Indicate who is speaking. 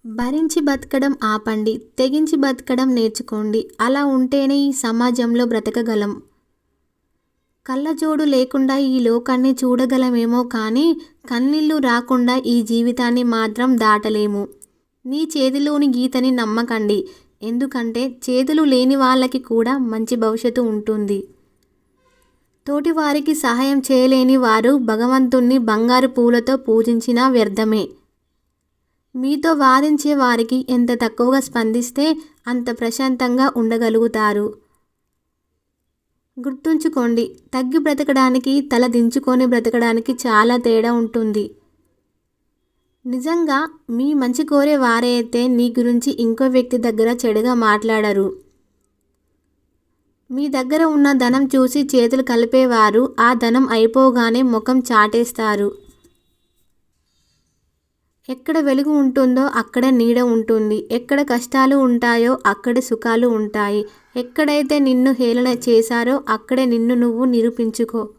Speaker 1: భరించి బతకడం ఆపండి. తెగించి బతకడం నేర్చుకోండి. అలా ఉంటేనే ఈ సమాజంలో బ్రతకగలం. కళ్ళజోడు లేకుండా ఈ లోకాన్ని చూడగలమేమో కానీ కన్నీళ్లు రాకుండా ఈ జీవితాన్ని మాత్రం దాటలేము. నీ చేతిలోని గీతని నమ్మకండి. ఎందుకంటే చేతులు లేని వాళ్ళకి కూడా మంచి భవిష్యత్తు ఉంటుంది. తోటివారికి సహాయం చేయలేని వారు భగవంతుణ్ణి బంగారు పూలతో పూజించినా వ్యర్థమే. మీతో వాదించే వారికి ఎంత తక్కువగా స్పందిస్తే అంత ప్రశాంతంగా ఉండగలుగుతారు. గుర్తుంచుకోండి, తగ్గి బ్రతకడానికి, తల దించుకొని బ్రతకడానికి చాలా తేడా ఉంటుంది. నిజంగా మీ మంచి కోరే వారే అయితే నీ గురించి ఇంకో వ్యక్తి దగ్గర చెడుగా మాట్లాడరు. మీ దగ్గర ఉన్న ధనం చూసి చేతులు కలిపేవారు ఆ ధనం అయిపోగానే ముఖం చాటేస్తారు. ఎక్కడ వెలుగు ఉంటుందో అక్కడ నీడ ఉంటుంది. ఎక్కడ కష్టాలు ఉంటాయో అక్కడ సుఖాలు ఉంటాయి. ఎక్కడైతే నిన్ను హేళన చేశారో అక్కడే నిన్ను నువ్వు నిరూపించుకో.